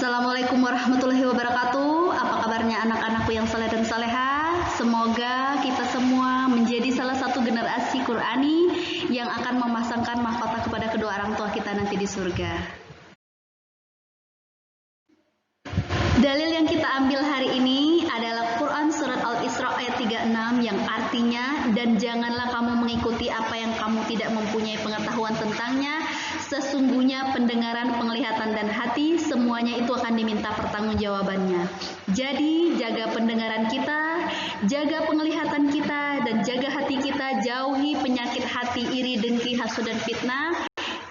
Assalamualaikum warahmatullahi wabarakatuh. Apa kabarnya anak-anakku yang saleh dan saleha? Semoga kita semua menjadi salah satu generasi Qur'ani yang akan memasangkan mahkota kepada kedua orang tua kita nanti di surga. Dalil yang kita ambil hari ini adalah Quran Surat Al-Isra ayat 36 yang artinya, dan janganlah kamu mengikuti apa yang kamu tidak mempunyai pengetahuan tentangnya. Sesungguhnya pendengaran, penglihatan, dan hati semuanya itu akan diminta pertanggungjawabannya. Jadi jaga pendengaran kita, jaga penglihatan kita, dan jaga hati kita. Jauhi penyakit hati, iri, dengki, hasud, dan fitnah.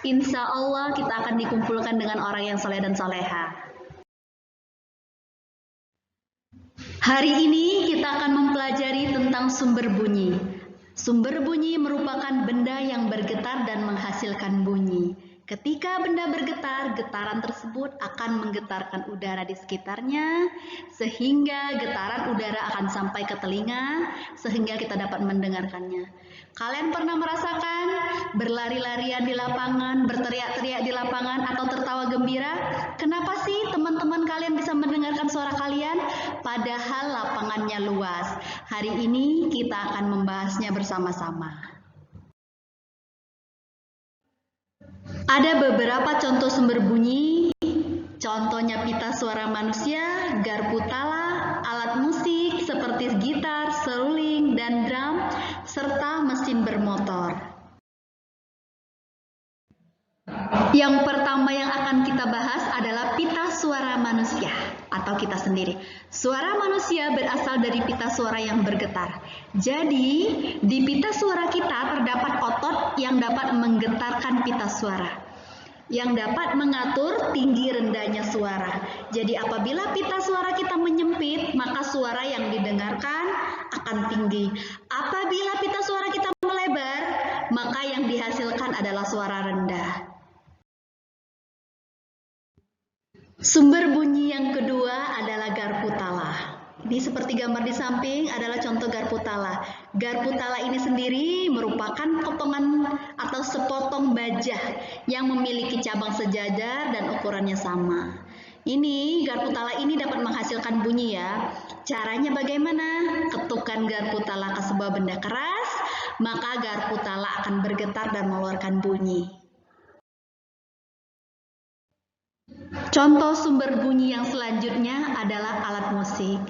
Insya Allah kita akan dikumpulkan dengan orang yang saleh dan saleha. Hari ini kita akan mempelajari tentang sumber bunyi. Sumber bunyi merupakan benda yang bergetar dan menghasilkan bunyi. Ketika benda bergetar, getaran tersebut akan menggetarkan udara di sekitarnya, sehingga getaran udara akan sampai ke telinga, sehingga kita dapat mendengarkannya. Kalian pernah merasakan berlari-larian di lapangan, berteriak-teriak di lapangan, atau tertawa gembira? Kenapa sih teman-teman kalian bisa mendengarkan suara kalian? Padahal lapangannya luas. Hari ini kita akan membahasnya bersama-sama. Ada beberapa contoh sumber bunyi, contohnya pita suara manusia, garpu tala, alat musik seperti gitar, seruling, dan drum, serta mesin bermotor. Yang pertama yang akan kita bahas adalah pita suara manusia atau kita sendiri. Suara manusia berasal dari pita suara yang bergetar. Jadi, di pita suara kita terdapat otot yang dapat menggetarkan pita suara, yang dapat mengatur tinggi rendahnya suara. Jadi apabila pita suara kita menyempit, maka suara yang didengarkan akan tinggi. Apabila pita suara kita melebar, maka yang dihasilkan adalah suara rendah. Sumber bunyi yang kedua adalah garpu tala. Ini seperti gambar di samping adalah contoh garpu tala. Garpu tala ini sendiri merupakan potongan atau sepotong baja yang memiliki cabang sejajar dan ukurannya sama. Ini garpu tala ini dapat menghasilkan bunyi ya. Caranya bagaimana? Ketukan garpu tala ke sebuah benda keras, maka garpu tala akan bergetar dan mengeluarkan bunyi. Contoh sumber bunyi yang selanjutnya adalah alat musik.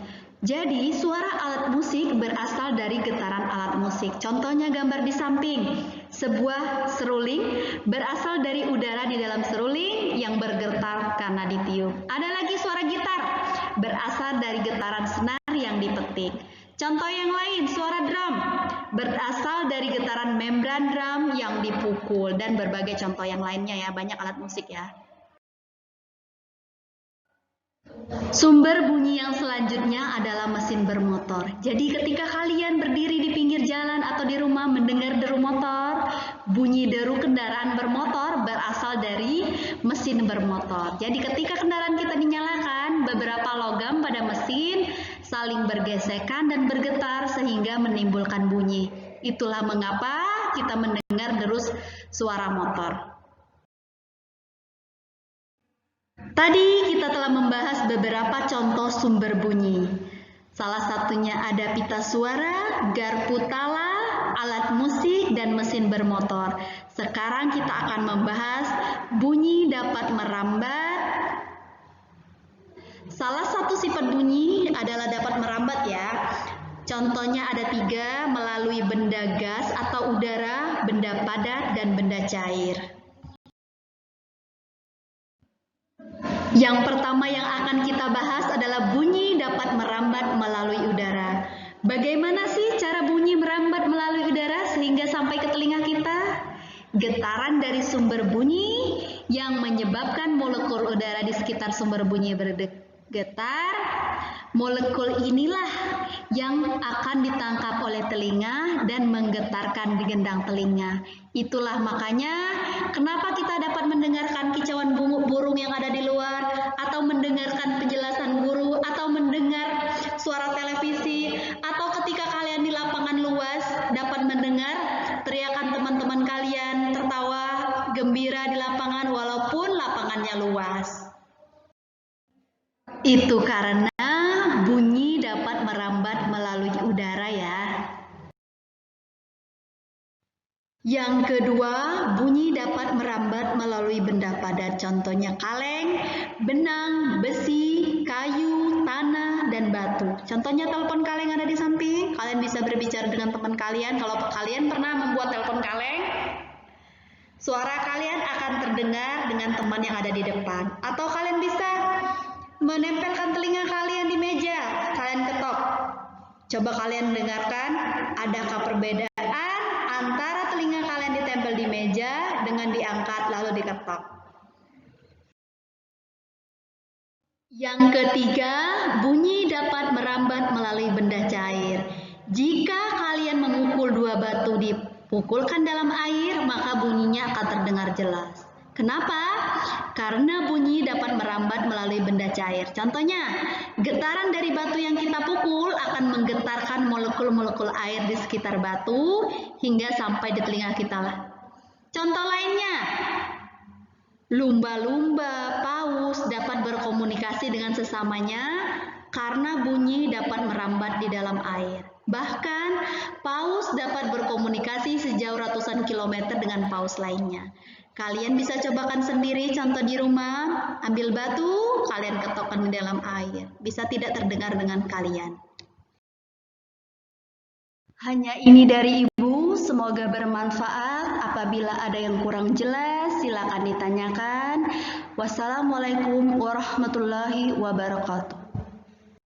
Jadi, suara alat musik berasal dari getaran alat musik. Contohnya gambar di samping. Sebuah seruling berasal dari udara di dalam seruling yang bergetar karena ditiup. Ada lagi suara gitar berasal dari getaran senar yang dipetik. Contoh yang lain, suara drum berasal dari getaran membran drum yang dipukul, dan berbagai contoh yang lainnya ya, banyak alat musik ya. Sumber bunyi yang selanjutnya adalah mesin bermotor. Jadi ketika kalian berdiri di pinggir jalan atau di rumah mendengar deru motor, bunyi deru kendaraan bermotor berasal dari mesin bermotor. Jadi ketika kendaraan kita dinyalakan, beberapa logam pada mesin saling bergesekan dan bergetar sehingga menimbulkan bunyi. Itulah mengapa kita mendengar deru suara motor. Tadi kita telah membahas beberapa contoh sumber bunyi. Salah satunya ada pita suara, garpu tala, alat musik, dan mesin bermotor. Sekarang kita akan membahas bunyi dapat merambat. Salah satu sifat bunyi adalah dapat merambat ya. Contohnya ada 3, melalui benda gas atau udara, benda padat, dan benda cair. Yang pertama yang akan kita bahas adalah bunyi dapat merambat melalui udara. Bagaimana sih cara bunyi merambat melalui udara sehingga sampai ke telinga kita? Getaran dari sumber bunyi yang menyebabkan molekul udara di sekitar sumber bunyi bergetar. Molekul inilah yang akan ditangkap oleh telinga dan menggetarkan di gendang telinga. Itulah makanya kenapa kita dapat mendengarkan kicauan burung yang ada di luar, atau mendengarkan penjelasan guru, atau mendengar suara televisi, atau ketika kalian di lapangan luas dapat mendengar teriakan teman-teman kalian tertawa gembira di lapangan walaupun lapangannya luas. Itu karena bunyi dapat merambat melalui udara ya. Yang kedua, bunyi dapat merambat melalui benda padat, contohnya kaleng, benang, besi, kayu, tanah, dan batu. Contohnya telepon kaleng ada di samping, kalian bisa berbicara dengan teman kalian. Kalau kalian pernah membuat telepon kaleng, suara kalian akan terdengar dengan teman yang ada di depan. Atau kalian bisa menempelkan telinga kalian di meja, kalian ketok. Coba kalian dengarkan, adakah perbedaan antara telinga kalian ditempel di meja dengan diangkat lalu diketok. Yang ketiga, bunyi dapat merambat melalui benda cair. Jika kalian memukul dua batu dipukulkan dalam air, maka bunyinya akan terdengar jelas. Kenapa? Karena bunyi dapat merambat melalui benda cair. Contohnya, getaran dari batu yang kita pukul akan menggetarkan molekul-molekul air di sekitar batu hingga sampai di telinga kita. Contoh lainnya, lumba-lumba, paus dapat berkomunikasi dengan sesamanya karena bunyi dapat merambat di dalam air. Bahkan, paus dapat berkomunikasi sejauh ratusan kilometer dengan paus lainnya. Kalian bisa cobakan sendiri contoh di rumah, ambil batu, kalian ketokkan di dalam air. Bisa tidak terdengar dengan kalian. Hanya ini dari Ibu, semoga bermanfaat. Apabila ada yang kurang jelas, silakan ditanyakan. Wassalamualaikum warahmatullahi wabarakatuh.